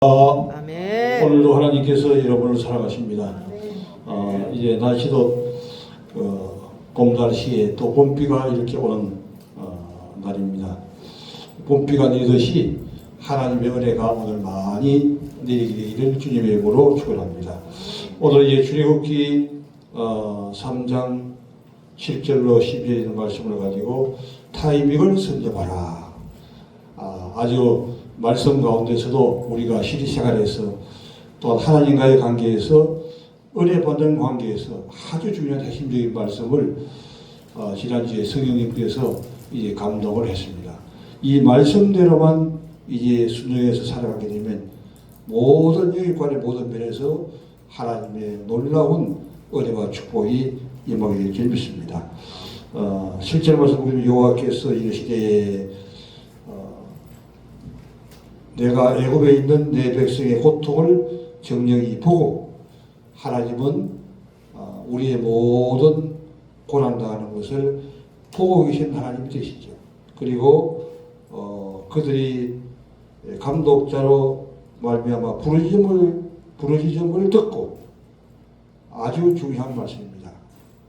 아멘. 오늘도 하나님께서 여러분을 사랑하십니다. 이제 날씨도 봄 날씨에 또 봄비가 이렇게 오는 날입니다. 봄비가 내리듯이 하나님의 은혜가 오늘 많이 내리기를 주님의 이름으로 축원합니다. 오늘 이제 출애굽기 3장 7절로 12절에 있는 말씀을 가지고 타이밍을 선점하라. 아주 말씀 가운데서도 우리가 시리생활에서 또한 하나님과의 관계에서 은혜 받는 관계에서 아주 중요한 핵심적인 말씀을 지난주에 성령님께서 이제 감동을 했습니다. 이 말씀대로만 이제 순종해서 살아가게 되면 모든 영역관의 모든 면에서 하나님의 놀라운 은혜와 축복이 임하게 될 줄 믿습니다. 실제 말씀 보면 여호와께서 이르시되 내가 애굽에 있는 내 백성의 고통을 정령이 보고 하나님은 우리의 모든 고난당하는 것을 보고 계신 하나님이 되시죠. 그리고 그들이 감독자로 말미암아 부르짖음을 듣고 아주 중요한 말씀입니다.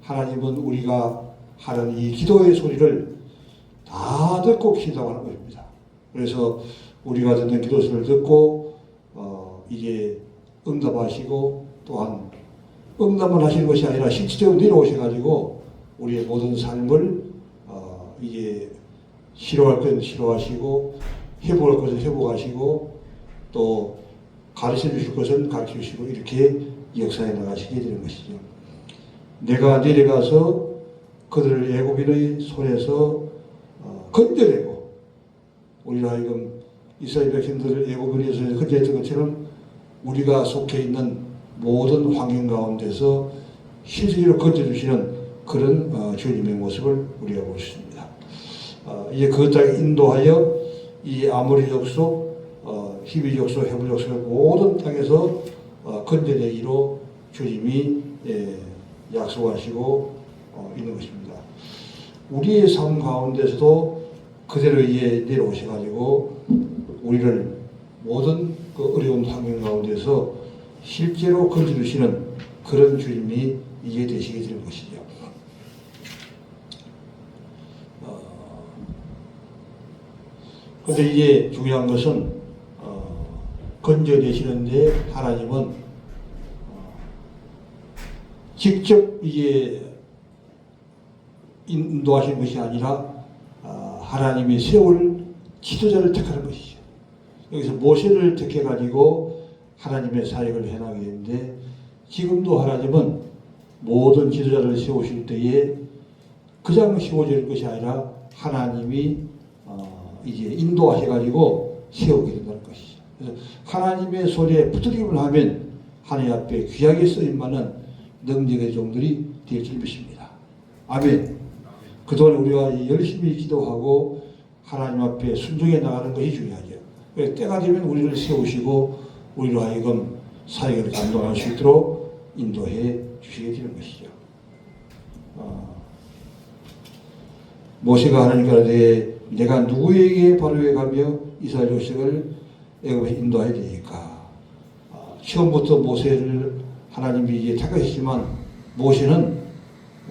하나님은 우리가 하는 이 기도의 소리를 다 듣고 기도하는 것입니다. 그래서 우리가 듣는 기도 소리를 듣고 이게 응답하시고 또한 응답만 하시는 것이 아니라 실질적으로 내려오셔가지고 우리의 모든 삶을 이게 싫어할 것은 싫어하시고 회복할 것은 회복하시고 또 가르쳐 주실 것은 가르쳐 주시고 이렇게 역사해 나가시게 되는 것이죠. 내가 내려가서 그들을 애굽인의 손에서 건져내고 우리가 하여금 이스라엘 백성들을 애굽인의 손에서 건져냈던 것처럼 우리가 속해 있는 모든 환경 가운데서 실질적으로 건져주시는 그런 주님의 모습을 우리가 볼 수 있습니다. 이제 그 땅에 인도하여 이 아모리 족속, 히비 족속, 헤브 족속을 모든 땅에서 건져내기로 주님이 약속하시고 있는 것입니다. 우리의 삶 가운데서도 그대로 이에 내려오셔가지고 우리를 모든 그 어려운 환경 가운데서 실제로 건져주시는 그런 주님이 이게 되시게 되는 것이죠. 그런데 이제 중요한 것은 건져내시는데 하나님은 직접 이게 인도하시는 것이 아니라 하나님이 세울 지도자를 택하는 것이죠. 여기서 모세를 택해가지고 하나님의 사역을 해나가게 되는데 지금도 하나님은 모든 지도자를 세우실 때에 그냥 세워질 것이 아니라 하나님이 이제 인도하셔가지고 세우게 된다는 것이죠. 그래서 하나님의 소리에 붙들림을 하면 하나님 앞에 귀하게 쓰임만은 능력의 종들이 될 줄 믿습니다. 아멘. 그동안 우리가 열심히 기도하고 하나님 앞에 순종해 나가는 것이 중요하죠. 때가 되면 우리를 세우시고 우리로 하여금 사역을 감당할 수 있도록 인도해 주시게 되는 것이죠. 모세가 하나님께 이르되 내가 누구에게 바로에 가며 이스라엘 족속을 애굽에 인도해야 되니까. 처음부터 모세를 하나님이 이제 택하셨지만 모세는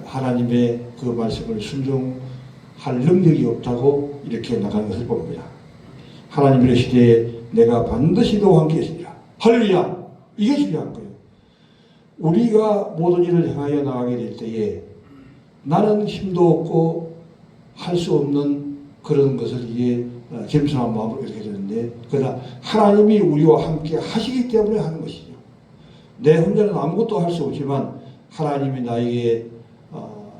하나님의 그 말씀을 순종할 능력이 없다고 이렇게 나가는 것을 봅니다. 하나님 이르시되 내가 반드시 너와 함께 있으리라. 할렐루야! 이게 중요한 거예요. 우리가 모든 일을 행하여 나가게 될 때에 나는 힘도 없고 할 수 없는 그런 것을 이게 겸손한 마음으로 이렇게 되는데 그러나 하나님이 우리와 함께 하시기 때문에 하는 것이죠. 내 혼자는 아무것도 할 수 없지만 하나님이 나에게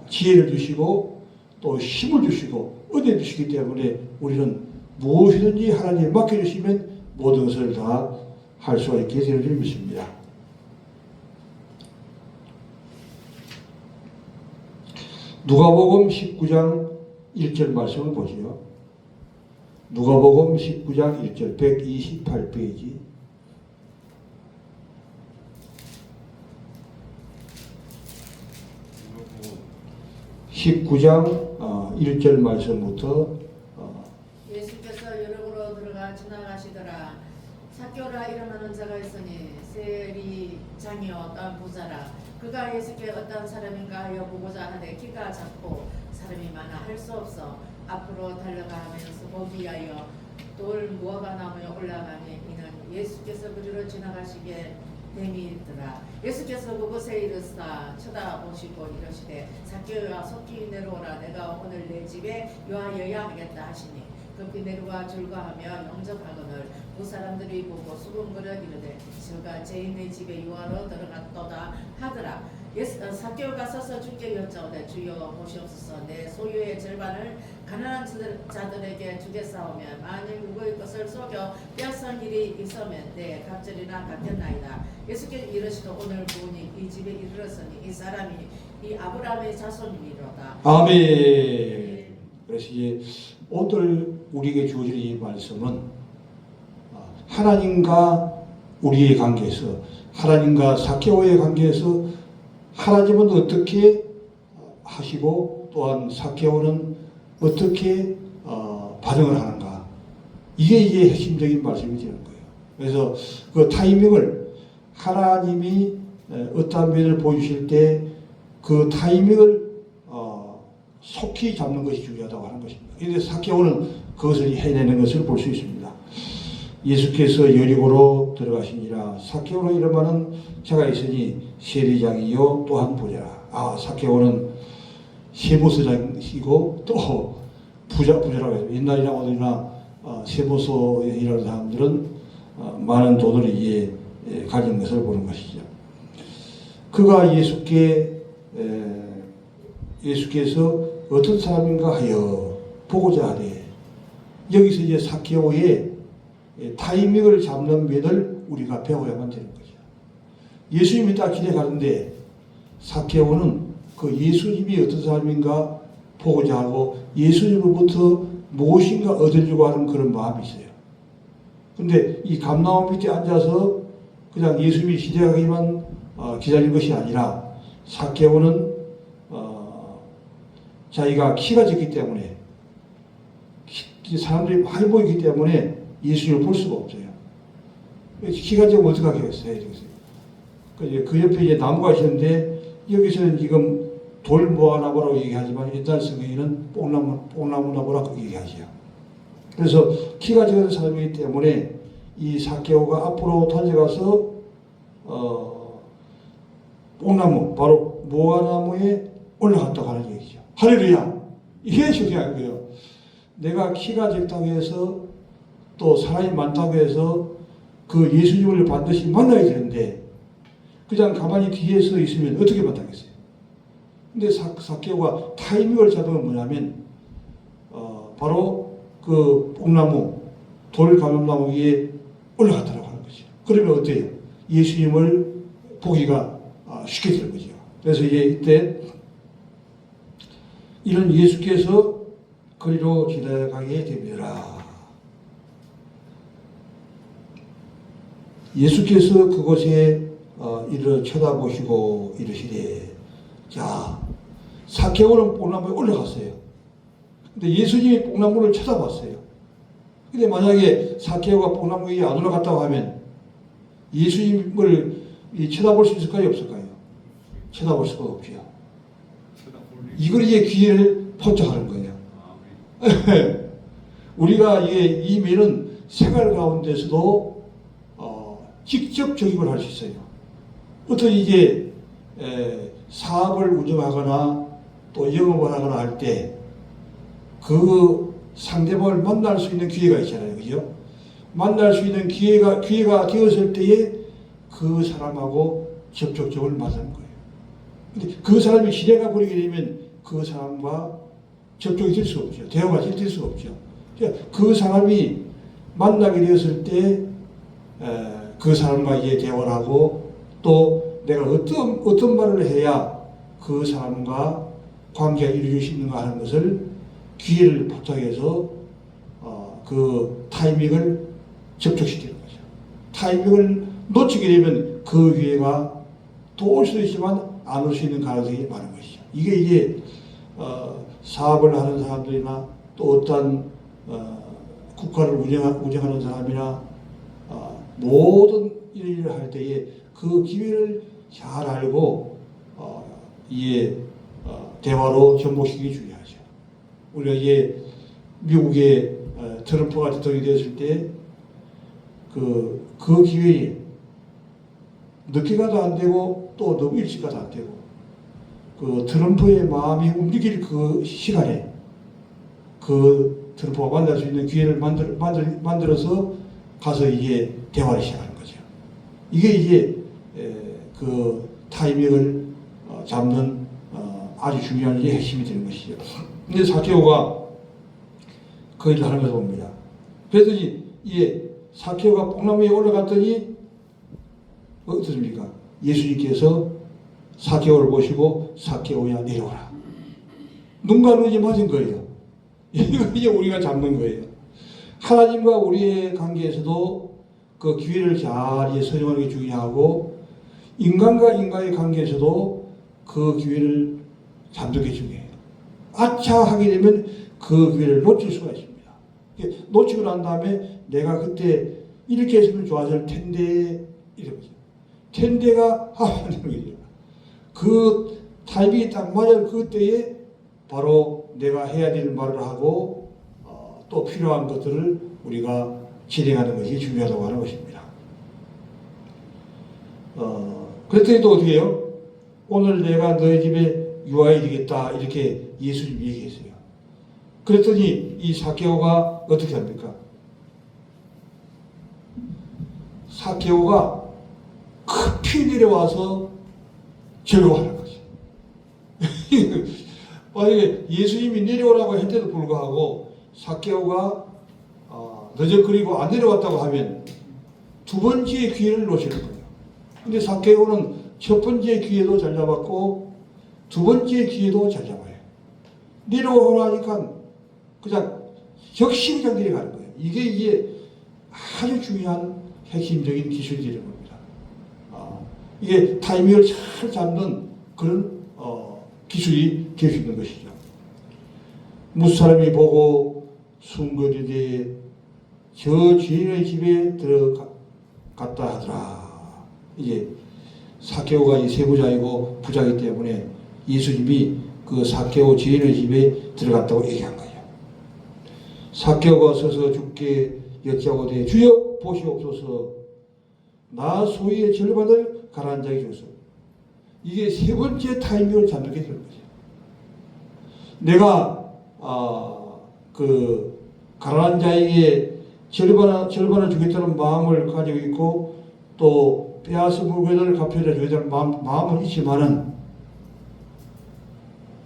지혜를 주시고 또 힘을 주시고 은혜 주시기 때문에 우리는 무엇이든지 하나님에 맡겨주시면 모든 것을 다 할 수가 있게 되는 줄 믿습니다. 누가복음 19장 1절 말씀을 보시죠. 누가복음 19장 1절 128페이지 19장 1절 말씀부터 예수께서 여러 곳으로 들어가 지나가시더라. 삭개오라 일어나 하는 자가 있으니 세리 장이요 어떤 부자라 그가 예수께 어떤 사람인가 하여 보고자 하되 키가 작고 사람이 많아 할 수 없어 앞으로 달려가면서 보기 위하여 돌 무화과 나무에 올라가니 이는 예수께서 그리로 지나가시게 됨이더라. 예수께서 그곳에 이르사 쳐다보시고 이르시되 zac개오야 속히 내려오라 내가 오늘 내 집에 요하여야 하겠다 하시니 급히 내려와 줄과하며 영접하거늘 그 사람들이 보고 수군거려 이르되 저가 죄인의 집에 유하러 들어갔도다 하더라. zac개오가 서서 주께 여짜오되 주여 보시옵소서 내 소유의 절반을 가난한 자들에게 주겠사오며 만일 누구의 것을 속여 빼앗은 일이 있으면 내 갑절이나 같겠나이다. 예수께서 이르시되 오늘 보니 이 집에 이르렀으니 이 사람이 이 아브라함의 자손이로다. 아멘. 그래서 이제 오늘 우리에게 주어질 이 말씀은 하나님과 우리의 관계에서 하나님과 zac개오의 관계에서 하나님은 어떻게 하시고 또한 zac개오는 어떻게 반응을 하는가, 이게 핵심적인 말씀이 되는 거예요. 그래서 그 타이밍을 하나님이 어떠한 면을 보여주실 때 그 타이밍을 속히 잡는 것이 중요하다고 하는 것입니다. 그런데 zac개오는 그것을 해내는 것을 볼 수 있습니다. 예수께서 여리고로 들어가시니라 zac개오로 이름하는 자가 있으니 세리장이요 또한 부자라. zac개오는 세무서장이고 또 부자라고 해요. 옛날이나 오늘이나 세무서에 일하는 사람들은 많은 돈을 이제 가진 것을 보는 것이죠. 그가 예수께서 어떤 사람인가 하여 보고자 하되, 여기서 이제 zac개오의 타이밍을 잡는 면을 우리가 배워야만 되는 거죠. 예수님이 딱 길에 가는데 zac개오는 그 예수님이 어떤 사람인가 보고자 하고 예수님으로부터 무엇인가 얻으려고 하는 그런 마음이 있어요. 근데 이 감나무 밑에 앉아서 그냥 예수님이 시대하기만 기다린 것이 아니라 zac개오는 자기가 키가 작기 때문에 사람들이 많이 보이기 때문에 예수님을 볼 수가 없어요. 키가 작으면 어떻게 하겠어요? 그 옆에 이제 나무가 있었는데 여기서는 지금 돌모아나무라고 얘기하지만 옛날 성경에는 뽕나무나무라고 얘기하죠. 그래서 키가 작은 사람이기 때문에 이 zac개오가 앞으로 달려가서 뽕나무, 바로 모아나무에 올라갔다고 하는 얘기죠. 할렐루야! 이게 중요한 거예요. 내가 키가 작다고 해서 또 사람이 많다고 해서 그 예수님을 반드시 만나야 되는데 그냥 가만히 뒤에 서 있으면 어떻게 만나겠어요? 근데 zac개오가 타이밍을 잡으면 뭐냐면 바로 그 뽕나무, 돌감람나무 위에 올라갔다고 하는 거죠. 그러면 어때요? 예수님을 보기가 쉽게 되는 거죠. 그래서 이때 이런 예수께서 거리로 지나가게 됩니다. 예수께서 그곳에 이를 쳐다보시고 이르시되, 자, zac개오는 뽕나무에 올라갔어요. 근데 예수님이 뽕나무를 쳐다봤어요. 근데 만약에 zac개오가 뽕나무 위에 안 올라갔다고 하면 예수님을 쳐다볼 수 있을까요? 없을까요? 쳐다볼 수가 없죠. 이걸 이제 기회를 포착하는 거예요. 우리가 이 면은 생활 가운데서도 직접 적용을 할 수 있어요. 어떤 이제 사업을 운영하거나 또 영업을 하거나 할 때 그 상대방을 만날 수 있는 기회가 있잖아요. 그죠? 만날 수 있는 기회가 되었을 때에 그 사람하고 접촉점을 맞는 거예요. 근데 그 사람이 지나가 버리게 되면 그 사람과 접촉이 될 수 없죠. 대화가 될 수 없죠. 그 사람이 만나게 되었을 때 그 사람과 이제 대화를 하고 또 내가 어떤 말을 해야 그 사람과 관계가 이루어질 수 있는가 하는 것을 기회를 포착해서 그 타이밍을 접촉시키는 거죠. 타이밍을 놓치게 되면 그 기회가 또 올 수도 있지만 안 올 수 있는 가능성이 많은 것이죠. 이게 이제 사업을 하는 사람들이나 또 어떤 국가를 운영하는 사람이나 모든 일을 할 때에 그 기회를 잘 알고 이에 대화로 접목시키기 중요하죠. 우리가 이게 미국의 트럼프가 대통령이 되었을 때 그 기회에 늦게 가도 안 되고 또 너무 일찍 가도 안 되고 그 트럼프의 마음이 움직일 그 시간에 그 트럼프가 만날 수 있는 기회를 만들어서 가서 이게 대화를 시작하는 거죠. 이게 이제 그 타이밍을 잡는 아주 중요한 이제 핵심이 되는 것이죠. 근데 사케오가 그 일을 하는 것을 봅니다. 그랬더니 이게 사케오가 뽕나무 위에 올라갔더니 어떻습니까? 예수님께서 사케오를 보시고 사케오야 내려오라. 눈과 눈이 맞은 거예요. 이게 우리가 잡는 거예요. 하나님과 우리의 관계에서도 그 기회를 잘 선정하는 게 중요하고 인간과 인간의 관계에서도 그 기회를 잡는 게 중요해요. 아차 하게 되면 그 기회를 놓칠 수가 있습니다. 놓치고 난 다음에 내가 그때 이렇게 했으면 좋았을 텐데 이러면서 텐데가 하면 되는 거죠. 그 타이밍이 딱 맞을 그때에 바로 내가 해야 될 말을 하고 또 필요한 것들을 우리가 진행하는 것이 중요하다고 하는 것입니다. 그랬더니 또 어떻게 해요? 오늘 내가 너희 집에 유아해야 되겠다 이렇게 예수님이 얘기했어요. 그랬더니 이 사케오가 어떻게 합니까? 사케오가 급히 내려와서 절호하는 거죠. 만약에 예수님이 내려오라고 했는데도 불구하고 사케오가 늦어거리고 안 내려왔다고 하면 두 번째의 기회를 놓치는 거예요. 근데 사케오는 첫 번째 기회도 잘 잡았고 두 번째 기회도 잘 잡아요. 내려오고 나니까 그냥 적시 그냥 내려가는 거예요. 이게 아주 중요한 핵심적인 기술이 되는 겁니다. 이게 타이밍을 잘 잡는 그런 기술이 될 수 있는 것이죠. 무슨 사람이 보고 숨거리되 저 주인의 집에 들어갔다 하더라. 이제 사케오가 이 세부자이고 부자이기 때문에 예수님이 그 사케오 주인의 집에 들어갔다고 얘기한 거예요. 사케오가 서서 주께 여짜오되 주여 보시옵소서 나 소유의 절반을 가난한 자에게 주소서. 이게 세 번째 타이밍을 잡는 게 되는 거죠. 내가 그 가난한 자에게 절반을 주겠다는 마음을 가지고 있고 또 빼앗은 물건을 갚여다 주겠다는 마음은 있지만은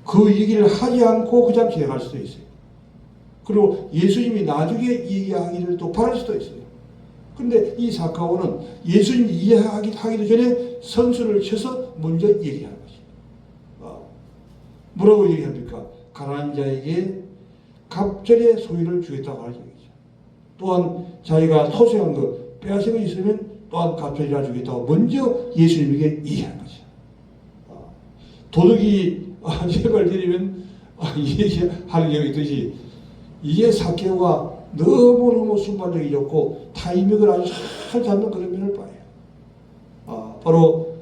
그 얘기를 하지 않고 그냥 지나갈 수도 있어요. 그리고 예수님이 나중에 얘기하기를 또 바랄 수도 있어요. 근데 이 사케오는 예수님이 이해하기도 전에 선수를 쳐서 먼저 얘기하는 것입니다. 뭐라고 얘기합니까? 가난한 자에게 갑절의 소유를 주겠다고 하는 얘기죠. 또한 자기가 토생한 것, 빼앗은 거 있으면 또한 갑절이라 주겠다고 먼저 예수님에게 얘기하는 거죠. 도둑이 제발 드리면 얘기하는 경우 있듯이 이게 사케오가 너무너무 순발력이었고 타이밍을 아주 잘 잡는 그런 면을 봐요. 바로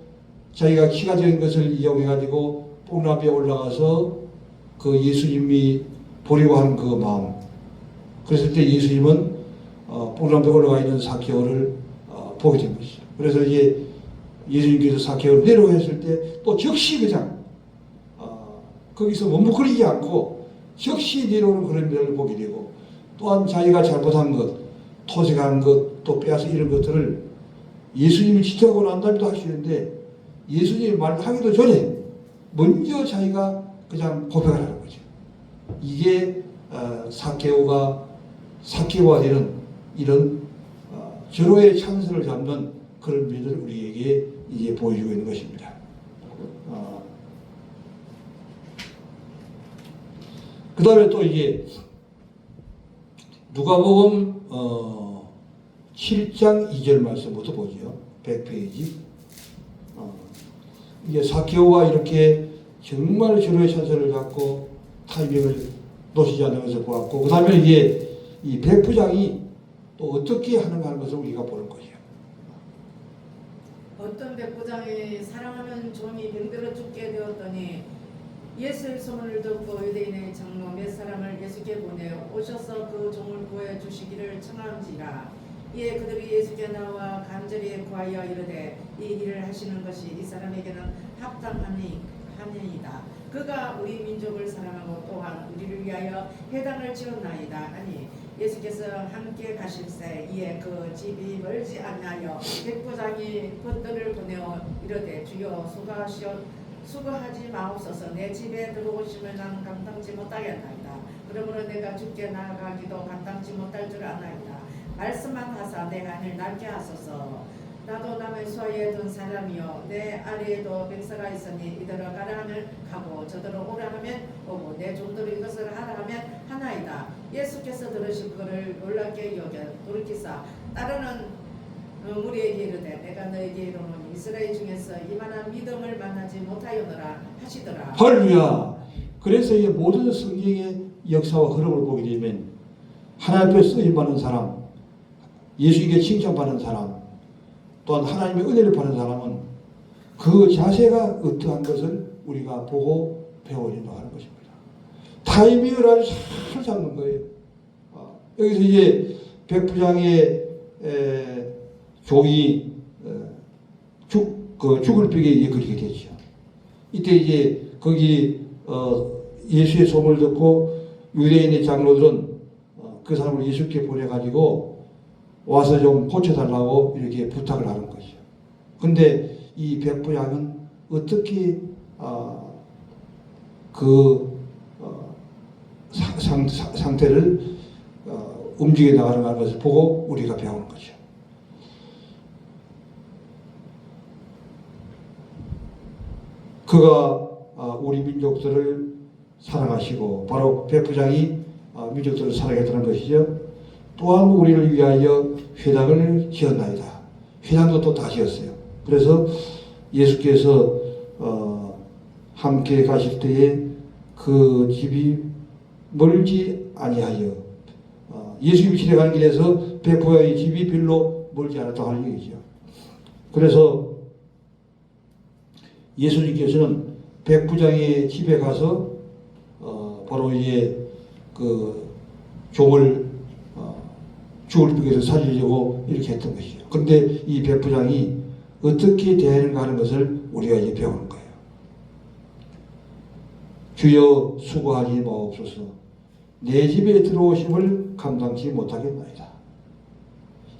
자기가 키가 적은 것을 이용해가지고 뽕나무에 올라가서 그 예수님이 보려고 하는 그 마음. 그랬을 때 예수님은 뽕나무에 올라가 있는 사케오를 보게 된 것이죠. 그래서 이제 예수님께서 사케오를 내려오셨을 때 또 즉시 그냥 거기서 머뭇거리지 않고 즉시 내려오는 그런 면을 보게 되고 또한 자기가 잘못한 것, 토색한 것, 또 빼앗아 이런 것들을 예수님이 지적하고 난 다음에도 할 수 있는데 예수님이 말하기도 전에 먼저 자기가 그냥 고백을 하는 거죠. 이게 사케오가 되는 이런 절호의 찬스를 잡는 그런 면을 우리에게 이제 보여주고 있는 것입니다. 그 다음에 또 이게 누가복음 7장 2절 말씀부터 보죠. 100페이지. 이게 사케오가 이렇게 정말 절호의 찬스를 갖고 타이밍을 놓치지 않는 것을 보았고, 그 다음에 이게 이 백부장이 또 어떻게 하는가 하는 것을 우리가 보는 거예요. 어떤 백부장이 사랑하는 종이 병들어 죽게 되었더니 예수의 소문을 듣고 유대인의 장로 몇 사람을 예수께 보내 오셔서 그 종을 구해 주시기를 청함지라. 이에 그들이 예수께 나와 간절히 구하여 이르되 이 일을 하시는 것이 이 사람에게는 합당하니이다. 그가 우리 민족을 사랑하고 또한 우리를 위하여 회당을 지었나이다 하니 예수께서 함께 가실새 이에 그 집이 멀지 않나여 백부장이 그들을 보내어 이르되 주여 수고하지 마옵소서. 내 집에 들어오시면 난 감당치 못하겠나이다. 그러므로 내가 주께 나아가기도 감당치 못할 줄 아나이다. 말씀만 하사 내 안을 낫게 하소서. 나도 남의 소유에 둔 사람이요 내 아래에도 백사가 있으니 이대로 가라 하면 가고 저대로 오라 하면 오고 내 종들이 이것을 하라 하면 하나이다. 예수께서 들으시고 그를 놀랍게 여겨 돌이키사 따르는 우리에게 이르되 내가 너에게 이르노니 이스라엘 중에서 이만한 믿음을 만나지 못하였노라 하시더라. 할렐루야. 그래서 이 모든 성경의 역사와 흐름을 보게 되면 하나님 앞에 쓰임받는 사람, 예수에게 칭찬받는 사람, 또한 하나님의 은혜를 받는 사람은 그 자세가 어떠한 것을 우리가 보고 배워야 하는 것입니다. 타이밍을 아주 잘 잡는 거예요. 여기서 이제 백부장의 종이 죽을 벽에 그리게 되죠. 이때 이제 거기 예수의 소문을 듣고 유대인의 장로들은 그 사람을 예수께 보내가지고 와서 좀 고쳐달라고 이렇게 부탁을 하는 것이죠. 근데 이 백부장은 어떻게 그 상태를 움직여 나가는 것을 보고 우리가 배우는 거죠. 그가 우리 민족들을 사랑하시고 바로 백부장이 민족들을 사랑했다는 것이죠. 또한 우리를 위하여 회당을 지었나이다. 회당도 또 다 지었어요. 그래서 예수께서 함께 가실 때에 그 집이 멀지 아니하여 예수님이 지나가는 길에서 백부장의 집이 별로 멀지 않았다고 하는 얘기죠. 그래서 예수님께서는 백부장의 집에 가서 바로 이제 그 종을 죽을 벽에서 살리려고 이렇게 했던 것이죠. 그런데 이 백부장이 어떻게 대하는가 하는 것을 우리가 이제 배우는 거예요. 주여 수고하지 마옵소서. 내 집에 들어오심을 감당치 못하겠나이다.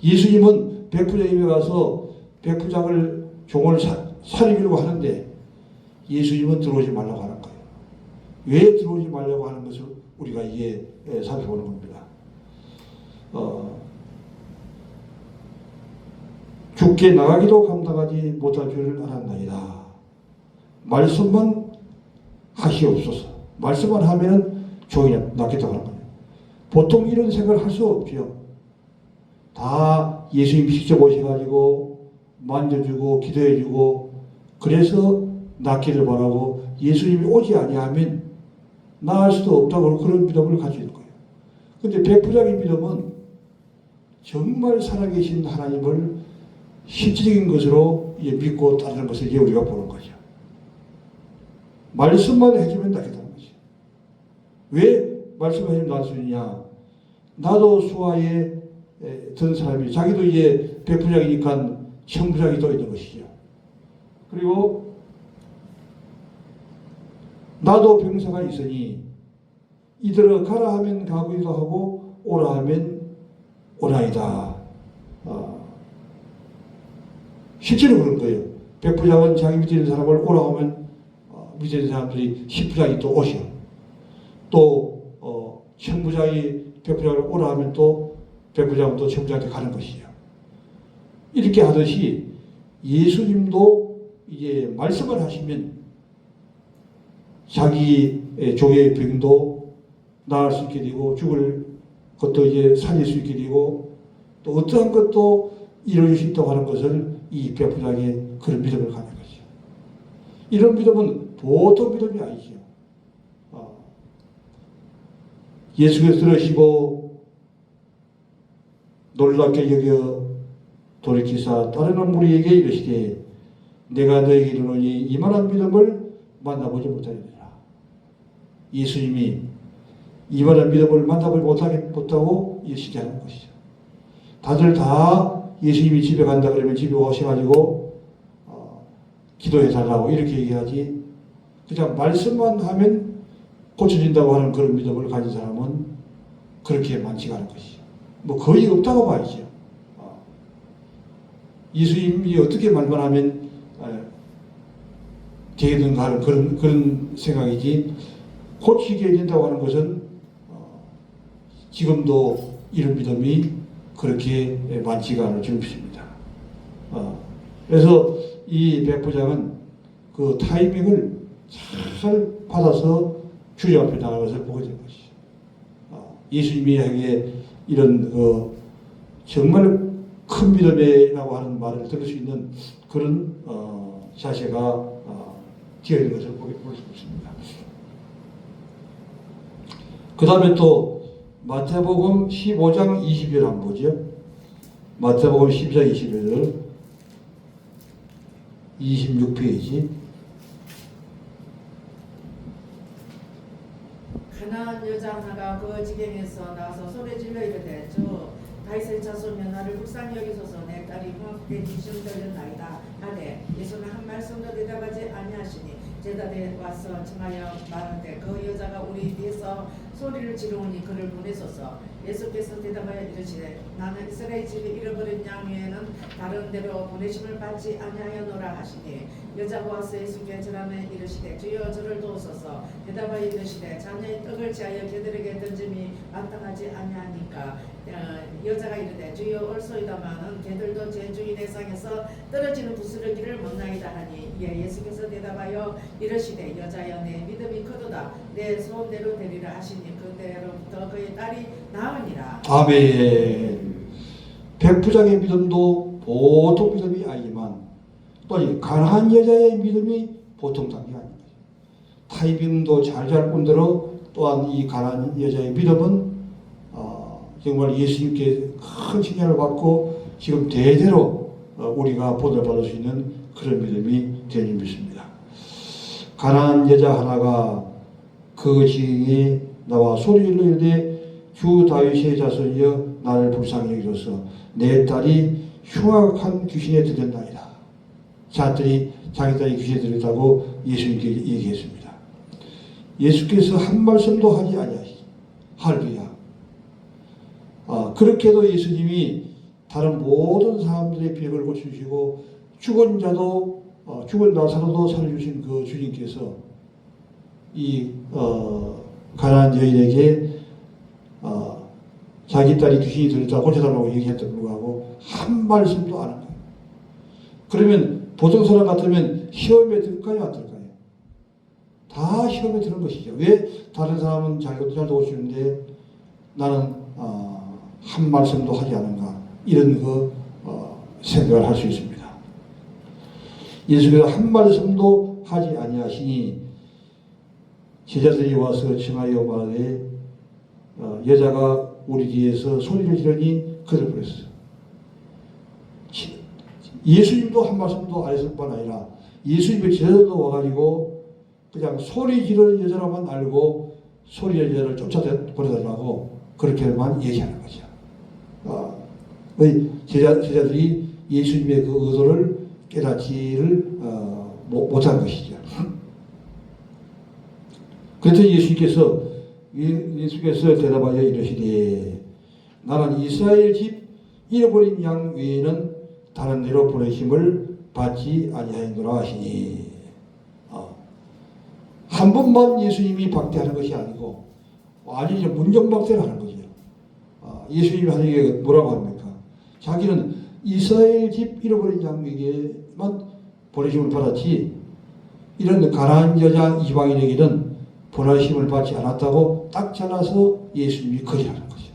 예수님은 백부장 집에 가서 백부장을 종을 살리려고 하는데 예수님은 들어오지 말라고 하는 거예요. 왜 들어오지 말라고 하는 것을 우리가 이제 살펴보는 겁니다. 죽게 나가기도 감당하지 못할 줄을 알았나이다. 말씀만 하시옵소서. 말씀만 하면 종이 낫겠다고 하는 거예요. 보통 이런 생각을 할 수 없죠. 다 예수님이 직접 오셔가지고 만져주고 기도해주고 그래서 낫기를 바라고 예수님이 오지 아니하면 나을 수도 없다고 그런 믿음을 가지고 있는 거예요. 그런데 백부장의 믿음은 정말 살아계신 하나님을 실질적인 것으로 믿고 따르는 것을 이제 우리가 보는 거죠. 말씀만 해주면 낫겠다는 거죠. 왜 말씀을 해주면 나을 수 있냐? 나도 수하에 든 사람이 자기도 이제 백부장이니까 천부장이 또 있는 것이죠. 그리고 나도 병사가 있으니 이들을 가라 하면 가기도 하고 오라 하면 오나이다. 실제로 그런 거예요. 백부장은 자기 밑에 있는 사람을 오라 하면 밑에 있는 사람들이 십부장이 또 오셔. 또 천부장이 백부장을 오라 하면 또 백부장은 또 천부장한테 가는 것이죠. 이렇게 하듯이 예수님도 이제 말씀을 하시면 자기 종의 병도 나을 수 있게 되고 죽을 것도 이제 살릴 수 있게 되고 또 어떠한 것도 이루어질 수 있다고 하는 것을 이 백부장의 그런 믿음을 갖는 거죠. 이런 믿음은 보통 믿음이 아니죠. 예수께서 들으시고 놀랍게 여겨 돌이키사 다른 무리에게 이르시되 내가 너에게 이르노니 이만한 믿음을 만나보지 못하리라. 예수님이 이만한 믿음을 만나보지 못하고 시대하는 것이죠. 다들 다 예수님이 집에 간다 그러면 집에 오셔가지고 기도해 달라고 이렇게 얘기하지, 그냥 말씀만 하면 고쳐진다고 하는 그런 믿음을 가진 사람은 그렇게 많지가 않은 것이죠. 뭐 거의 없다고 봐야죠. 예수님이 어떻게 말만 하면 되겠는가 하는 그런 생각이지, 고치게 된다고 하는 것은 지금도 이런 믿음이 그렇게 많지가 않을 줄입니다. 그래서 이 백부장은 그 타이밍을 잘 받아서 주님 앞에 나가는 것을 보게 된 것이죠. 예수님이 에게 이런 정말 큰 믿음이라고 하는 말을 들을 수 있는 그런 자세가 되어 있는 것을 볼 수 있습니다. 그 다음에 또 마태복음 15장 20절 한번 보죠. 마태복음 12장 20절 26페이지. 가나안 여자 하나가 그 지경에서 나와서 소리질러 이르되 주 다윗의 자손 나를 불쌍히 여기소서, 내 딸이 흉악되게 기침 들렸나이다 하되 예수는 한 말씀도 대답하지 아니하시니 제자들이 와서 청하여 말하는데 그 여자가 우리 뒤에서 소리를 지르오니 그를 보내소서. 예수께서 대답하여 이르시되 나는 이스라엘 집에 잃어버린 양 외에는 다른 데로 보내심을 받지 아니하였노라 하시니 여자가 와서 예수께 절하며 이르시되 주여 저를 도우소서. 대답하여 이르시되 자녀의 떡을 취하여 개들에게 던짐이 마땅하지 아니하니까. 여자가 이르되 주여 옳소이다마는 개들도 제 주인의 상에서 떨어지는 부스러기를 먹나이다 하니 이에 예수께서 대답하여 이르시되 여자여 내 믿음이 크도다, 내 소원대로 되리라 하시니 그때로부터 그의 딸이 나으니라. 아멘. 백부장의 믿음도 보통 믿음이 아니지만 또 이 가난한 여자의 믿음이 보통 단계가 아닙니다. 타이밍도 잘 뿐더러 또한 이 가난한 여자의 믿음은 정말 예수님께 큰 칭찬을 받고 지금 대대로 우리가 본을 받을 수 있는 그런 믿음이 되는 믿습니다. 가난한 여자 하나가 그 지경에 나와 소리질러 이르되 주 다윗의 자손이여 나를 불쌍히 여기소서, 내 딸이 흉악한 귀신에 들렸나이다. 자기 딸이 귀신에 들렸다고 예수님께 얘기했습니다. 예수께서 한 말씀도 하지 아니하시니 할렐루야. 그렇게도 예수님이 다른 모든 사람들의 병을 고쳐주시고 죽은 나사로도 살려주신 그 주님께서 이 가난한 여인에게 자기 딸이 귀신이 들렸다고 고쳐달라고 얘기했던 불구하고 한 말씀도 안 한 거예요. 그러면 보통 사람 같으면 시험에 들까요, 안 들까요? 다 시험에 드는 것이죠. 왜 다른 사람은 잘 도와주는데 나는 한 말씀도 하지 않은가, 이런 생각을 할 수 있습니다. 예수께서 한 말씀도 하지 아니하시니 제자들이 와서 청하여 말하되 여자가 우리 뒤에서 소리를 지르니 그를 보냈어요. 예수님도 한 말씀도 안 했을 뿐 아니라 예수님의 제자들도 와가지고 그냥 소리 지르는 여자라만 알고 소리 지르는 여자를 쫓아보내달라고 그렇게만 얘기하는 거죠. 제자들이 예수님의 그 의도를 깨닫지를 못한 것이죠. 그랬더니 예수께서 대답하여 이르시되 나는 이스라엘 집 잃어버린 양 외에는 다른 데로 보내심을 받지 아니하였노라 하시니, 한 번만 예수님이 박대하는 것이 아니고 완전히 문정박대를 하는 거죠. 예수님이 하는 게 뭐라고 합니까? 자기는 이스라엘 집 잃어버린 양에게만 보내심을 받았지 이런 가난한 여자 이방인에게는 보내심을 받지 않았다고 딱 잘라서 예수님이 거짓하는 거죠.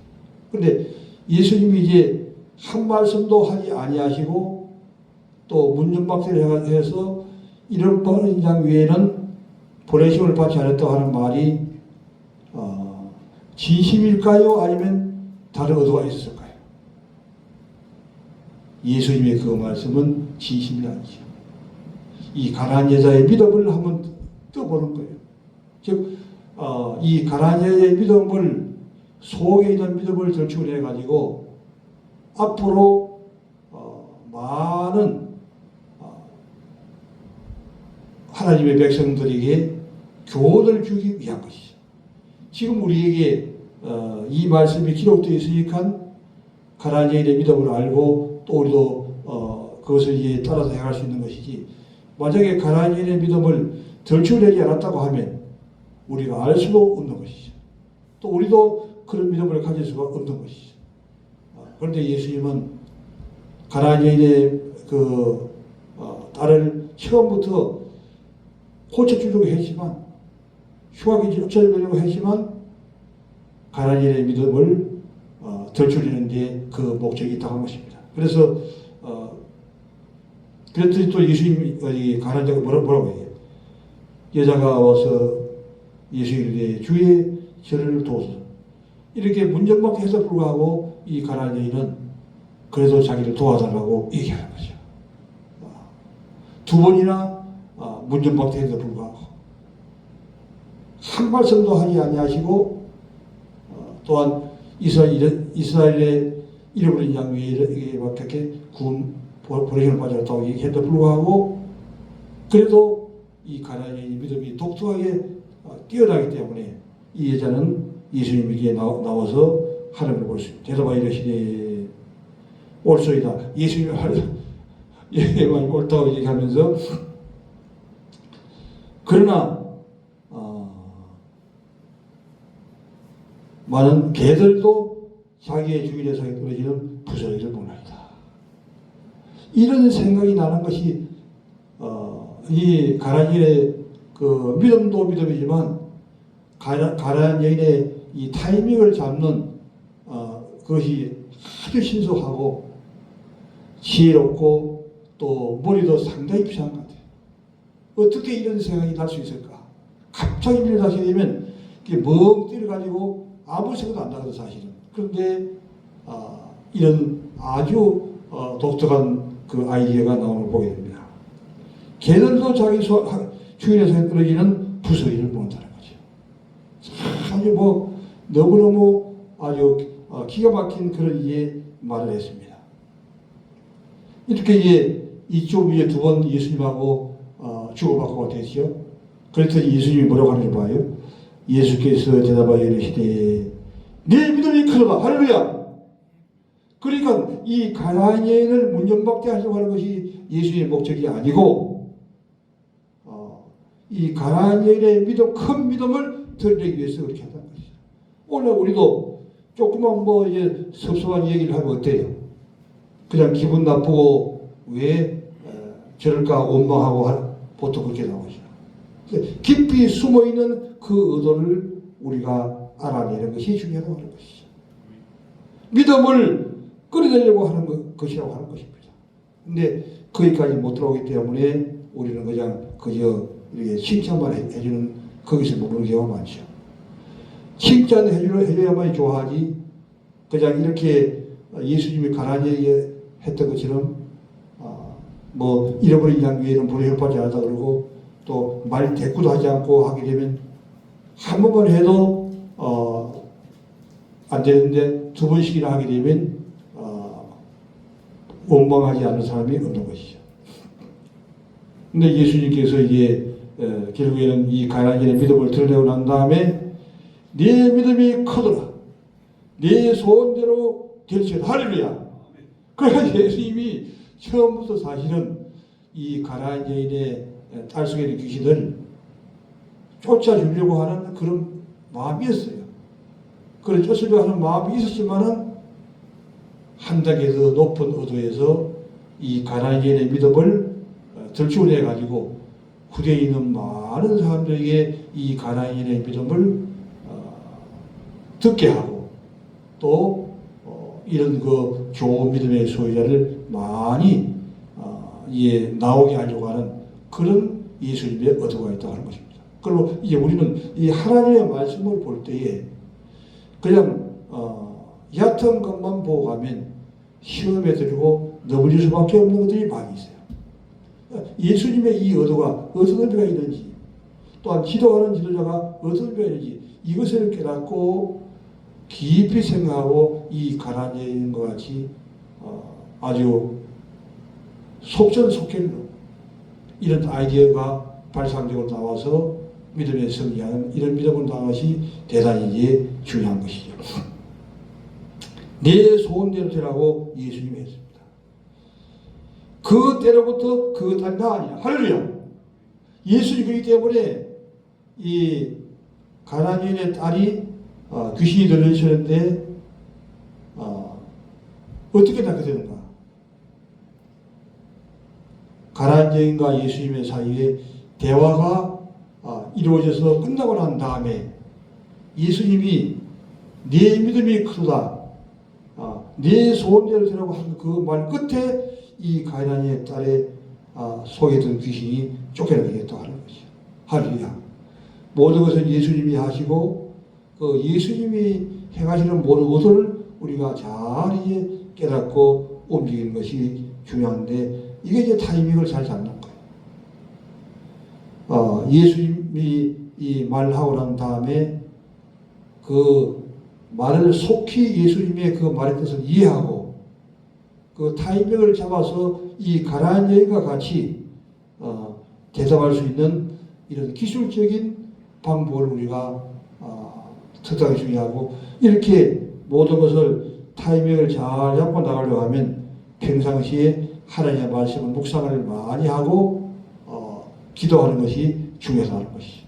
그런데 예수님이 이제 한 말씀도 하지 아니하시고 또 문정박대를 해서 잃어버린 양 외에는 보내심을 받지 않았다고 하는 말이 진심일까요? 아니면 다른 의도가 있었을까요? 예수님의 그 말씀은 진심이 아니죠. 이 가난한 여자의 믿음을 한번 떠보는 거예요. 즉, 이 가난한 여자의 믿음을 속에 있는 믿음을 들추려 가지고 앞으로 많은 하나님의 백성들에게 교훈을 주기 위한 것이죠. 지금 우리에게 이 말씀이 기록되어 있으니까 가난한 여인의 믿음을 알고 또 우리도 그것을 이제 따라서 해갈 수 있는 것이지, 만약에 가난한 여인의 믿음을 들추려지 않았다고 하면 우리가 알 수도 없는 것이죠. 또 우리도 그런 믿음을 가질 수가 없는 것이죠. 그런데 예수님은 가난한 여인의 그 딸을 처음부터 고쳐주려고 했지만, 흉하게 쫓아내려고 했지만, 가난한 여인의 믿음을 들추리는 데 그 목적이 있다고 한 것입니다. 그래서 그랬더니 또 예수님이 가난한 자가 뭐라고 해요? 여자가 와서 예수에게 이르되 주의 저를 도우소서. 이렇게 문전박대 해서 불구하고 이 가난한 여인은 그래도 자기를 도와달라고 얘기하는 거죠. 두 번이나 문전박대 해서 불구하고 한 말씀도 하지 아니하시고, 또한 이스라엘의 잃어버린 양에게 그렇게 구원 보내심을 받았다고 얘기했다 불구하고, 그래도 이 가난한 여인의 믿음이 독특하게 뛰어나기 때문에 이 여자는 예수님에게 나와서 하나님을 볼 수 있습니다. 대답하여 이르시되 옳소이다. 예수님이 예수님이 옳다고 얘기하면서, 그러나 많은 개들도 자기의 주인의 성에 떨어지는 부서리를 보나이다. 이런 생각이 나는 것이 이 가난한 여인의 그 믿음도 믿음이지만 가난한 여인의 이 타이밍을 잡는 그것이 아주 신속하고 지혜롭고 또 머리도 상당히 필요한 것 같아요. 어떻게 이런 생각이 날 수 있을까? 갑자기 밀려나게 되면 멍 때려가지고 아무 생각도 안 나거든 사실은. 그런데 이런 아주 독특한 그 아이디어가 나오는 걸 보게 됩니다. 개들도 자기 주인의 손에 떨어지는 부서리를 본다는 거죠. 아주 너무너무 아주 기가 막힌 그런 말을 했습니다. 이렇게 이쪽 위에 두 번 예수님하고 주고받고가 되죠. 그랬더니 예수님이 뭐라고 하는지 봐요. 예수께서 대답하여 이르시되 네 믿음이 크도다. 할렐루야. 그러니까 이 가난한 여인을 문전박대 하려고 하는 것이 예수님의 목적이 아니고, 이 가난한 여인의 믿음, 큰 믿음을 드리기 위해서 그렇게 한다는 것이죠. 오늘 우리도 조금만 이제 섭섭한 얘기를 하면 어때요? 그냥 기분 나쁘고 왜 저럴까 원망하고 보통 그렇게 나오죠. 깊이 숨어있는 그 의도를 우리가 알아내는 것이 중요하다고 하는 것이죠. 믿음을 끌어내려고 하는 것이라고 하는 것입니다. 근데 거기까지 못 들어오기 때문에 우리는 그저 이렇게 칭찬만 해주는, 거기서 머무는 경우가 많죠. 칭찬해줘야만 좋아하지, 그냥 이렇게 예수님이 가난한 얘기 했던 것처럼 잃어버린 양 위에는 불에 혈받지 않았다 그러고, 또 말 대꾸도 하지 않고 하게 되면 한 번만 해도 안 되는데 두 번씩이나 하게 되면 원망하지 않는 사람이 없는 것이죠. 근데 예수님께서 결국에는 이 가난한 여인의 믿음을 드러내고 난 다음에 네 믿음이 크더라. 네 소원대로 될지어다. 할렐루야. 그러니까 예수님이 처음부터 사실은 이 가난한 여인의 딸 속에 있는 귀신을 쫓아주려고 하는 그런 마음이었어요. 그런 쫓으려고 하는 마음이 있었지만은 한 단계 더 높은 의도에서 이 가난한 여인의 믿음을 들추어내 가지고 후대에 있는 많은 사람들에게 이 가난한 여인의 믿음을 듣게 하고, 또 이런 그 좋은 믿음의 소유자를 많이 나오게 하려고 하는 그런 예수님의 의도가 있다고 하는 것입니다. 그리고 이제 우리는 이 하나님의 말씀을 볼 때에 그냥 얕은 것만 보고 가면 시험에 들고 넘어질 수밖에 없는 것들이 많이 있어요. 예수님의 이 의도가 어떤 의미가 있는지, 또한 기도하는 지도자가 어떤 의미가 있는지 이것을 깨닫고 깊이 생각하고 이 가나안 여인과 같이 아주 속전속결로 이런 아이디어가 발상적으로 나와서 믿음의 승리하는 이런 믿음을 나는 것이 대단히 이제 중요한 것이죠. 내 소원대로 되라고 예수님이 했습니다. 그 때로부터 그 딸가 아니야. 할렐루야. 예수님이기 때문에 이 가나안 여인의 딸이 귀신이 들려주셨는데 어떻게 낫게 되는가? 가나안 여인과 예수님의 사이에 대화가 이루어져서 끝나고 난 다음에 예수님이 네 믿음이 크도다, 네 소원대로 되라고 한 그 말 끝에 이 가나안의 딸의 속에 든 귀신이 쫓겨나겠다 하는 것이죠. 할렐루야. 모든 것은 예수님이 하시고 그 예수님이 행하시는 모든 것을 우리가 잘 이제 깨닫고 움직이는 것이 중요한데 이게 이제 타이밍을 잘 잡는 거예요. 예수님이 이 말하고 난 다음에 그 말을 속히 예수님의 그 말의 뜻을 이해하고 그 타이밍을 잡아서 이 가나안 여인과 같이 대답할 수 있는 이런 기술적인 방법을 우리가 특별히 중요하고 이렇게 모든 것을 타이밍을 잘 잡고 나가려고 하면 평상시에 하나님의 말씀을 묵상을 많이 하고 기도하는 것이 중요하다는 것이죠.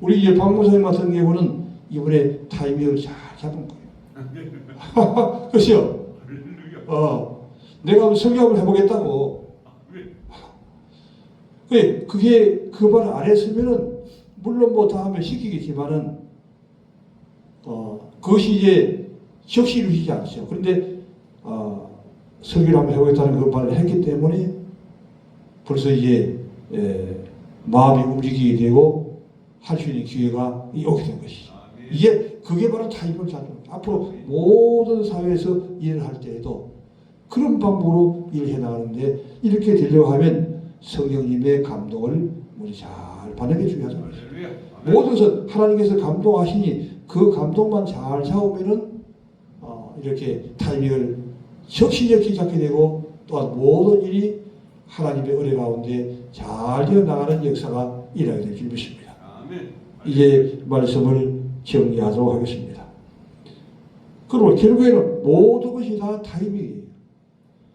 우리 이제 박 목사님 같은 경우는 이번에 타이밍을 잘 잡은 거예요. 그렇죠? 내가 성경을 해보겠다고. 그게 그 말 안 했으면은 물론 뭐 다음에 시키겠지만은 그것이 이제 적시 이루어지지 않죠. 그런데 설교를 한번 해보겠다는 그 말을 했기 때문에 벌써 이제 마음이 움직이게 되고 할 수 있는 기회가 오게 된 것이죠. 이게 그게 바로 타이밍을 잡는 거예요. 앞으로 모든 사회에서 일을 할 때에도 그런 방법으로 일을 해나가는데 이렇게 되려고 하면 성령님의 감동을 우리 잘 받는 게 중요하죠. 모든 것은 하나님께서 감동하시니 그 감동만 잘 잡으면은 이렇게 타이밍을 적시적히 잡게 되고 또한 모든 일이 하나님의 은혜 가운데 잘 되어 나가는 역사가 일어나게 될 줄 믿습니다. 이제 말씀을 정리하도록 하겠습니다. 그리고 결국에는 모든 것이 다 타이밍이에요.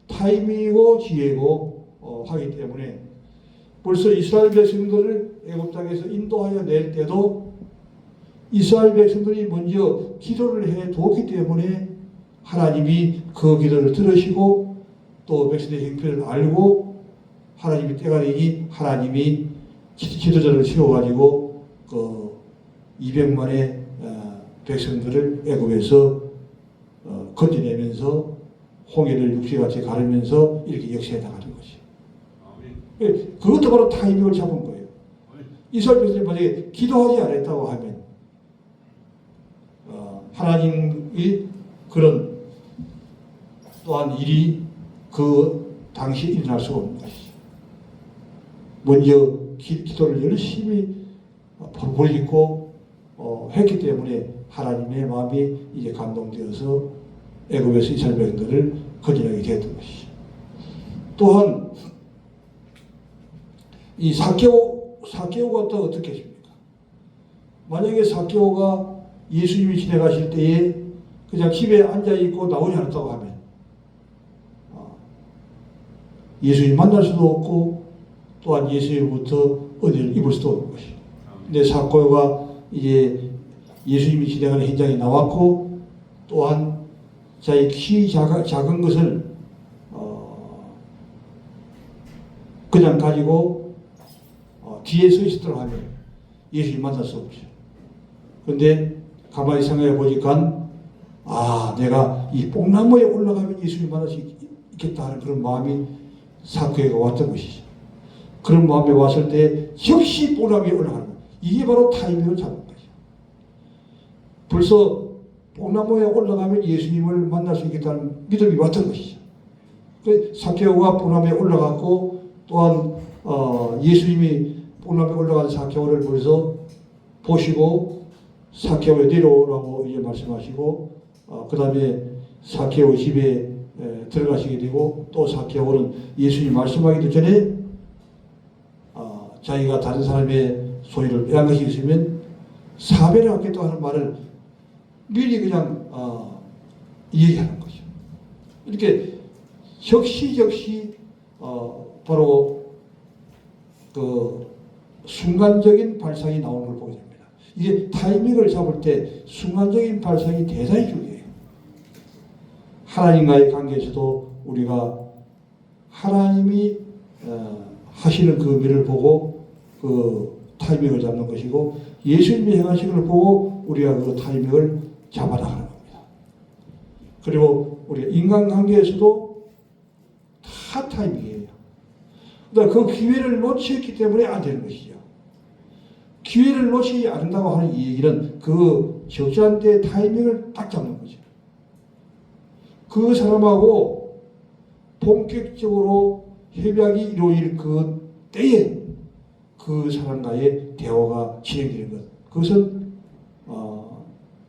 타이밍이고 지혜고 하기 때문에 벌써 이스라엘 백성들을 애굽 땅에서 인도하여 낼 때도 이스라엘 백성들이 먼저 기도를 해 두었기 때문에 하나님이 그 기도를 들으시고 또 백성의 형편을 알고 하나님이 때가 되니 하나님이 지도자를 세워가지고 그 200만의 백성들을 애굽에서 건져내면서 홍해를 육지같이 가르면서 이렇게 역사해 나가는 것이에요. 그것도 바로 타이밍을 잡은 거예요. 이스라엘 백성들이 만약에 기도하지 않았다고 하면 하나님이 그런 또한 일이 그 당시에 일어날 수가 없는 것이죠. 먼저 기도를 열심히 벌이고 했기 때문에 하나님의 마음이 이제 감동되어서 애굽에서 이스라엘 백성들을 건져내게 되었던 것이죠. 또한 이 사개오가 또 어떻게 했습니까? 만약에 사개오가 예수님이 지나가실 때에 그냥 집에 앉아있고 나오지 않았다고 하면 예수님 만날 수도 없고 또한 예수님부터 은혜를 입을 수도 없는 것이죠. 근데 사개오가 이제 예수님이 지나가는 현장에 나왔고 또한 자기 키 작은 것을 그냥 가지고 뒤에 서 있었도록 하면 예수님 만날 수 없죠. 그런데 가만히 생각해 보니까 내가 이 뽕나무에 올라가면 예수님 만날 수 있겠다 하는 그런 마음이 사개오가 왔던 것이죠. 그런 마음에 왔을 때 역시 뽕나무에 올라가는 거예요. 이게 바로 타이밍을 잡은 거죠. 벌써 뽕나무에 올라가면 예수님을 만날 수 있겠다는 믿음이 왔던 것이죠. 그래서 사개오가 뽕나무에 올라갔고 또한 예수님이 뽕나무에 올라간 사케오를 보시고 사케오에 내려오라고 이제 말씀하시고 그 다음에 사케오 집에 들어가시게 되고 또 사케오는 예수님 말씀하기도 전에 자기가 다른 사람의 소유를 빼앗은 것이 있으면 사배를 받겠다고 하는 말을 미리 그냥 얘기하는 거죠. 이렇게 적시적시 바로 그 순간적인 발상이 나오는 걸 보게 됩니다. 이게 타이밍을 잡을 때 순간적인 발상이 대단히 중요해요. 하나님과의 관계에서도 우리가 하나님이 하시는 그 일을 보고 그 타이밍을 잡는 것이고 예수님이 행하시는 걸 보고 우리가 그 타이밍을 잡아나가는 겁니다. 그리고 우리 인간관계에서도 다 타이밍이에요. 그러니까 그 기회를 놓쳤기 때문에 안 되는 것이죠. 기회를 놓치지 않는다고 하는 이 얘기는 그 적절한 때 타이밍을 딱 잡는 거죠. 그 사람하고 본격적으로 협약이 이루어질 그 때에 그 사람과의 대화가 진행되는 것. 그것은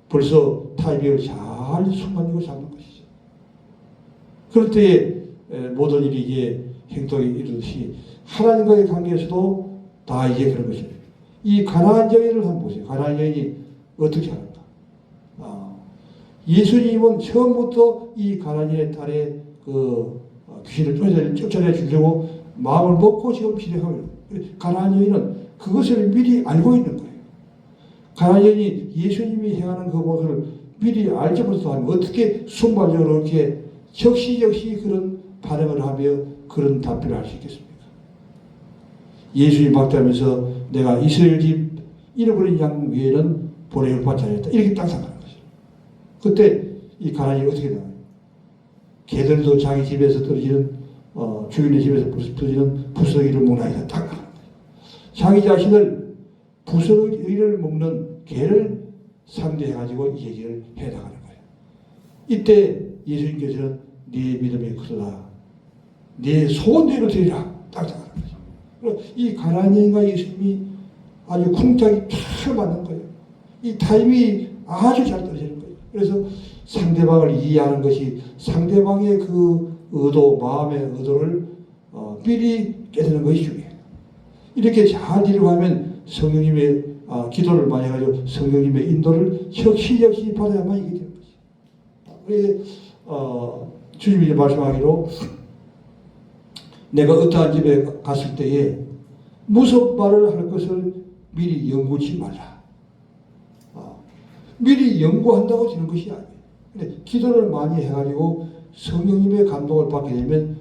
벌써 타이밍을 잘 순간적으로 잡는 것이죠. 그럴 때에 모든 일이 이게 행동이 이루듯이 하나님과의 관계에서도 다 이게 그런 것이에요. 이 가나안 여인을 한번 보세요. 가나안 여인이 어떻게 하는가. 예수님은 처음부터 이 가나안 여인의 딸의 그 귀신을 쫓아내 주려고 마음을 먹고 지금 진행하고 가나안 여인은 그것을 미리 알고 있는 거예요. 가나안 여인이 예수님이 행하는 그 모습을 미리 알지부터 하면 어떻게 순발적으로 이렇게 적시적시 그런 반응을 하며 그런 답변을 할 수 있겠습니까? 예수님 막대하면서 내가 이스라엘 집 잃어버린 양 외에는 보내를 받지 않았다. 이렇게 딱 생각하는 거죠. 그때 이 가나안이 어떻게 나와요? 개들도 자기 집에서 떨어지는 주인의 집에서 떨어지는 부스러기를 먹나이다. 딱 하는 거예요. 자기 자신을 부스러기를 먹는 개를 상대해가지고 이 얘기를 해나가는 거예요. 이때 예수님께서는 네 믿음이 크도다. 네 소원대로 되리라. 딱 하는 거죠. 이 가나안 여인과 예수님이 아주 쿵짝이 탁 맞는 거예요. 이 타임이 아주 잘 떨어지는 거예요. 그래서 상대방을 이해하는 것이 상대방의 그 의도, 마음의 의도를 미리 깨닫는 것이 중요해요. 이렇게 잘 이루어가면 성령님의 기도를 많이 해가지고 성령님의 인도를 적시적시 받아야만 이게 되는 거죠. 그래서 주님이 말씀하기로 내가 어떠한 집에 갔을 때에 무슨 말을 할 것을 미리 연구치 말라. 미리 연구한다고 되는 것이 아니에요. 근데 기도를 많이 해가지고 성령님의 감동을 받게 되면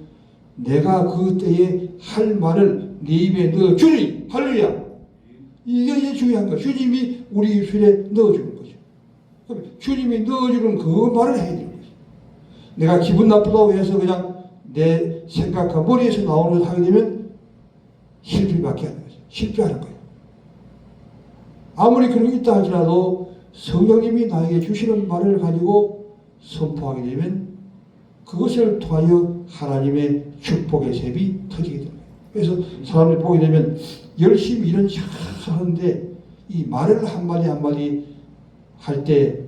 내가 그때에 할 말을 네 입에 넣어주니 할렐루야. 이게 중요한 거예요. 주님이 우리 입술에 넣어주는 거죠. 그럼 주님이 넣어주는 그 말을 해야 되는 거죠. 내가 기분 나쁘다고 해서 그냥 내 생각과 머리에서 나오는 것을 하게 되면 실패밖에 안 되죠. 실패하는 거예요. 아무리 그런 게 있다 할지라도 성령님이 나에게 주시는 말을 가지고 선포하게 되면 그것을 통하여 하나님의 축복의 샘이 터지게 됩니다. 그래서 사람들이 보게 되면 열심히 일은 잘 하는데 이 말을 한마디 한마디 할 때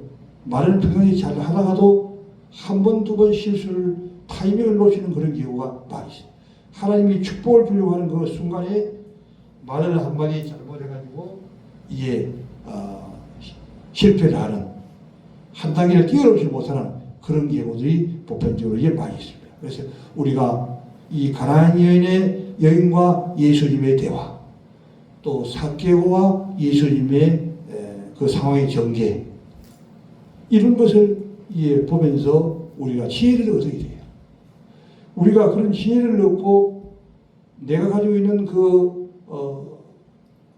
말을 평상시 잘 하다가도 한 번, 두 번 실수를 타이밍을 놓치는 그런 경우가 많이 있어요. 하나님이 축복을 주려고 하는 그 순간에 말을 한마디 잘못해가지고 이게 실패를 하는 한 단계를 뛰어넘지 못하는 그런 경우들이 보편적으로 이제 많이 있습니다. 그래서 우리가 이 가나안 여인과 예수님의 대화, 또 삭개오와 예수님의 그 상황의 전개, 이런 것을 보면서 우리가 지혜를 얻어야 돼요. 우리가 그런 지혜를 얻고 내가 가지고 있는 그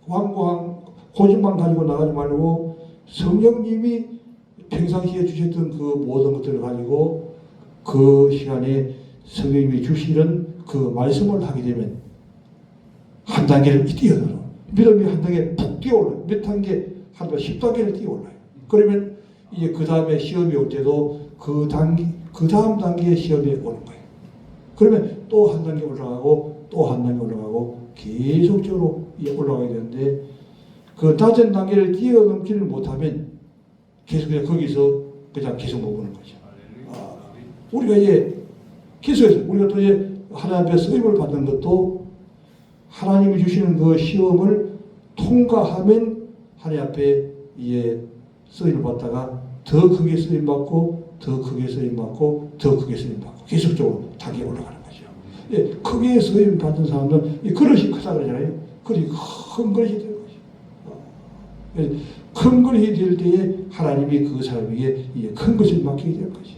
완고한 고집만 가지고 나가지 말고 성령님이 평상시에 주셨던 그 모든 것들을 가지고 그 시간에 성령님이 주시는 그 말씀을 하게 되면 한 단계를 뛰어들어. 믿음이 한 단계 푹 뛰어올라요. 몇 단계, 한 10단계를 뛰어올라요. 그러면 이제 그 다음에 시험이 올 때도 그 다음 단계의 시험이 오는 거예요. 그러면 또 한 단계 올라가고 또 한 단계 올라가고 계속적으로 올라가야 되는데 그 낮은 단계를 뛰어넘지를 못하면 계속 그냥 거기서 그냥 계속 머무는 거죠. 우리가 이제 계속해서 우리가 또 이제 하나님 앞에 쓰임을 받는 것도 하나님이 주시는 그 시험을 통과하면 하나님 앞에 이제 쓰임을 받다가 더 크게 쓰임 받고 더 크게 쓰임 받고 더 크게 쓰임 받고 계속적으로 단계 올라가는 거죠. 예, 크게 쓰임 받는 사람들은 이 그릇이 크다 그러잖아요. 그릇이 큰 그릇이 되는 거죠. 큰 그릇이 될 때에 하나님이 그 사람에게 이제 큰 것을 맡기게 되는 거죠.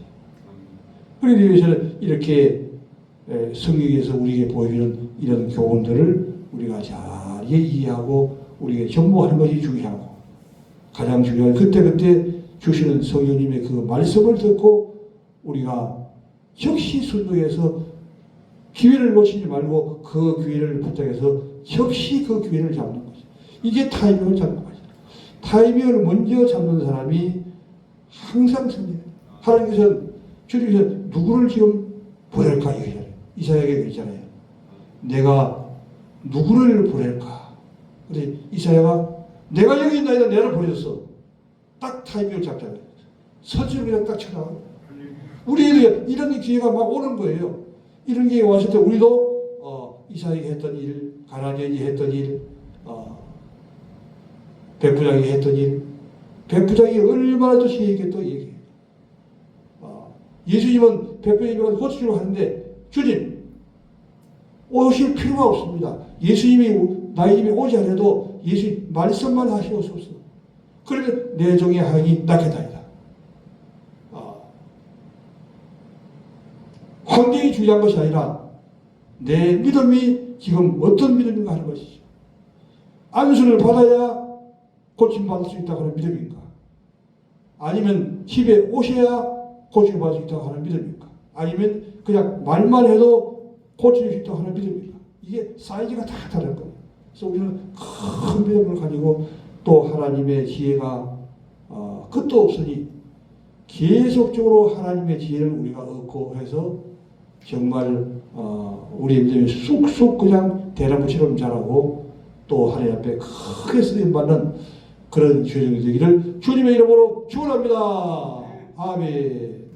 그러기 위해서는 이렇게 성경에서 우리에게 보여주는 이런 교훈들을 우리가 잘 이해하고 우리가 전무하는 것이 중요하고 가장 중요한 그때그때 주시는 성령님의 그 말씀을 듣고 우리가 즉시 순종해서 기회를 놓치지 말고 그 기회를 붙잡아서 즉시 그 기회를 잡는 거죠. 이게 타이밍을 잡는 거죠. 타이밍을 먼저 잡는 사람이 항상 승리해요. 하나님께서는 주님께서 누구를 지금 보낼까 이거잖아요. 이사야에게 그랬잖아요. 내가 누구를 보낼까? 근데 이사야가 내가 여기 있나이다 내를 보냈어. 딱 타이밍을 잡잖아요. 선수를 그냥 딱 쳐나가요. 우리에게 이런 기회가 막 오는 거예요. 이런 기회가 왔을 때 우리도 이사야가 했던 일, 가나안이 했던 일, 백부장이 했던 일, 백부장이 얼마나 더 시에게 또 얘기해요. 예수님은 백부장이 호수를 하는데 주님 오실 필요가 없습니다. 예수님이 나이님이 오지 않아도 예수님 말씀만 하시옵소서. 그러면 내 종의 하인이 낫겠다이다. 환경이 중요한 것이 아니라 내 믿음이 지금 어떤 믿음인가 하는 것이죠. 안수를 받아야 고침받을 수 있다고 하는 믿음인가? 아니면 집에 오셔야 고침받을 수 있다고 하는 믿음인가? 아니면 그냥 말만 해도 고칠 수 있다고 하는 믿음인가? 이게 사이즈가 다 다른 거예요. 그래서 우리는 큰 믿음을 가지고 또 하나님의 지혜가 끝도 없으니 계속적으로 하나님의 지혜를 우리가 얻고 해서 정말 우리의 믿음이 쑥쑥 그냥 대나무처럼 자라고 또 하나님 앞에 크게 쓰임받는 그런 주정이 되기를 주님의 이름으로 축원합니다. 아멘.